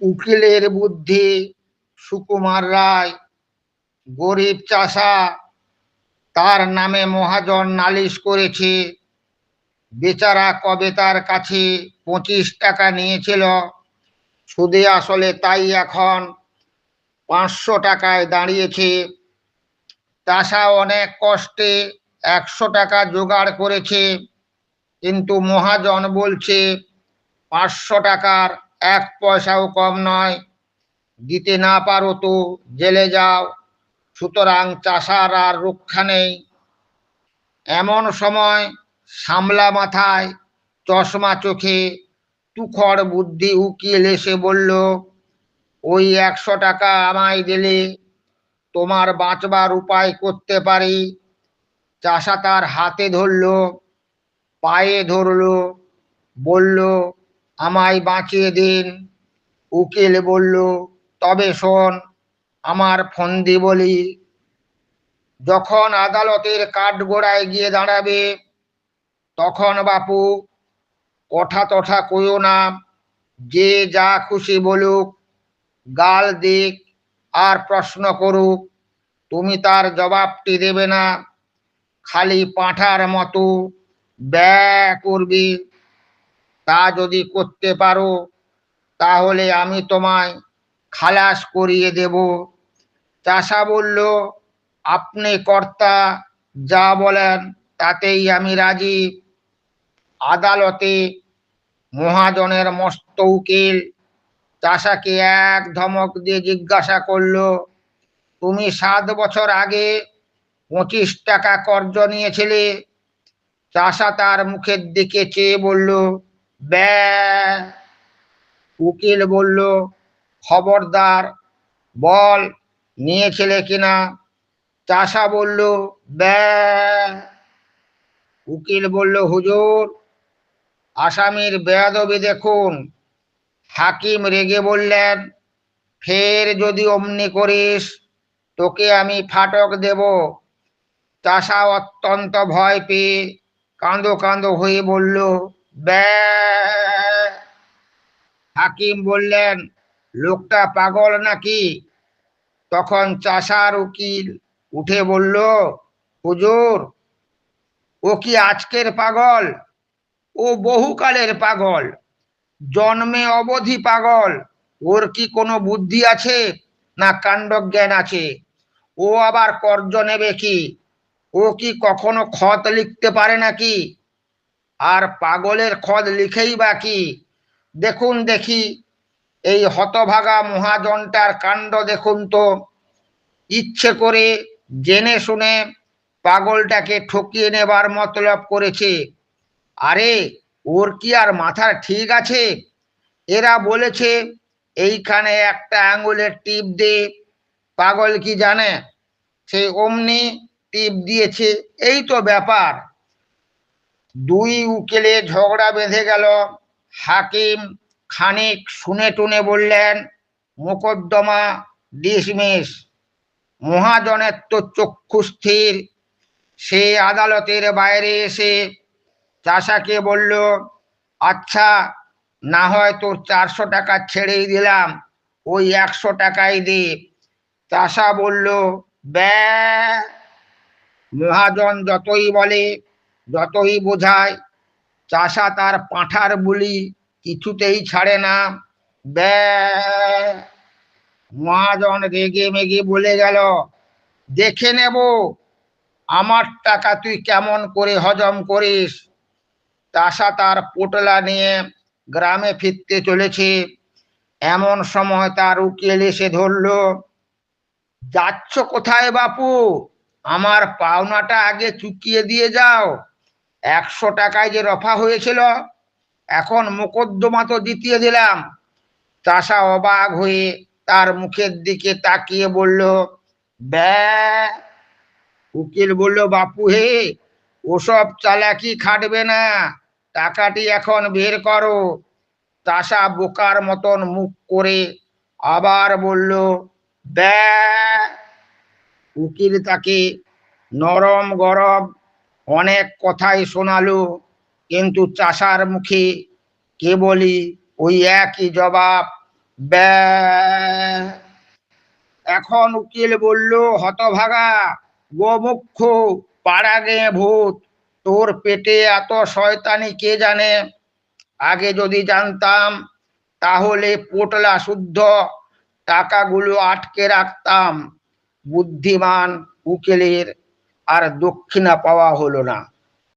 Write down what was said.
উকিলের বুদ্ধি। সুকুমার রায় গরিব চাষা, তার নামে মহাজন নালিশ করেছে। বেচারা কবে তার কাছে 25 টাকা নিয়েছিল, সুদে আসলে তাই এখন 500 টাকায় দাঁড়িয়েছে। চাষা অনেক কষ্টে 100 টাকা জোগাড় করেছে, কিন্তু মহাজন বলছে 500 টাকার 1 পয়সাও কম নয়, দিতে না পারো তো জেলে যাও। সুতরাং চাষার আর রক্ষা নেই। এমন সময় সামলা মাথায়, চশমা চোখে, তুখর বুদ্ধি উকিল এসে বলল, ওই 100 টাকা আমায় দিলে তোমার বাঁচবার উপায় করতে পারি। চাষা তার হাতে ধরল, পায়ে ধরল, বলল, আমায় বাঁচিয়ে দিন। উকিল বলল, তবে শোন, আমার ফন্দি বলি। যখন আদালতের কাঠগড়ায় গিয়ে দাঁড়াবে, তখন বাপু কথা তথা কইও না। যে যা খুশি বলুক, গাল দিক আর প্রশ্ন করুক, তুমি তার জবাবটি দেবে না। খালি পাঁঠার মতো ব্যা করবি। তা যদি করতে পারো, তাহলে আমি তোমায় খালাস করিয়ে দেব। চাষা বলল, আপনি কর্তা, যা বলেন তাতেই আমি রাজি। আদালতে মহাজনের মস্ত উকিল চাষাকে এক ধমক দিয়ে জিজ্ঞাসা করলো, তুমি 7 বছর আগে 25 টাকা কর্জ নিয়েছিলে? চাষা তার মুখের দিকে চেয়ে বলল, ব্যা। উকিল বলল, খবরদার, বল নিয়েছিলে কিনা। চাষা বলল, ব্যা। উকিল বলল, হুজুর, আসামির বেয়াদবি দেখুন। হাকিম রেগে বললেন, ফের যদি অমনি করিস, তোকে আমি ফাটক দেব। চাষা অত্যন্ত ভয় পেয়ে কাঁদো কাঁদো হয়ে বলল, ব্যা। হাকিম বললেন, লোকটা পাগল নাকি? তখন চাষার উকিল উঠে বলল, হুজুর, ও কি আজকের পাগল? ও বহুকালের পাগল, জন্মে অবধি পাগল। ওর কি কোনো বুদ্ধি আছে, না কাণ্ডজ্ঞান আছে? ও আবার কর্জ নেবে কি? ও কি কখনো খত লিখতে পারে নাকি? আর পাগলের খত লিখেই বা কি? দেখুন দেখি, এই হতভাগা মহাজনটার কাণ্ড দেখুন তো। ইচ্ছে করে জেনে শুনে পাগলটাকে ঠকিয়ে নেবার মতলব করেছে। আরে, ওর কি আর মাথার ঠিক আছে? এরা বলেছে এইখানে একটা আঙুলের টিপ দে। পাগল কি জানে? সে অমনি টিপ দিয়েছে, এই তো ব্যাপার। দুই উকিলে ঝগড়া বেঁধে গেল। হাকিম খানিক শুনে টুনে বললেন, মোকদ্দমা ডিসমিস। মহাজনের তো চক্ষু স্থির। সে আদালতের বাইরে এসে চাষাকে বলল, আচ্ছা, না হয় তোর 400 টাকা ছেড়েই দিলাম, ওই 100 টাকাই দে। চাষা বলল, ব্যা। মহাজন যতই বলে, যতই বোঝায়, চাষা তার পাঁঠার বুলি কিছুতেই ছাড়ে না। ব্যা। মহাজন রেগে মেগে বলে গেল, দেখে নেব আমার টাকা তুই কেমন করে হজম করিস। চাষা তার পোটলা নিয়ে গ্রামে ফিরতে চলেছে। এমন সময় তার উকিল এসে ধরল, যাচ্ছ কোথায় বাপু? আমার পাওনাটা আগে চুকিয়ে দিয়ে যাও। 100 টাকায় যে রফা হয়েছিল, এখন মোকদ্দমা তো জিতিয়ে দিলাম। চাষা অবাক হয়ে তার মুখের দিকে তাকিয়ে বলল, ব্যা। উকিল বলল, বাপু হে, ওসব চালাকি খাটবে না, টাকাটি এখন বের করো। চাষা বোকার মতন মুখ করে আবার বলল, ব্যা। উকিল তাকে নরম গরম অনেক কথাই শোনালো, কিন্তু চাষার মুখে কেবলই ওই একই জবাব, ব্যা এখন উকিল বলল, হতভাগা, গোমুখ্য, পাড়া গে ভূত, তোর পেটে এত শয়তানি কে জানে? আগে যদি জানতাম তাহলে পোটলা শুদ্ধ টাকাগুলো আটকে রাখতাম। বুদ্ধিমান উকিলের আর দক্ষিণা পাওয়া হলো না।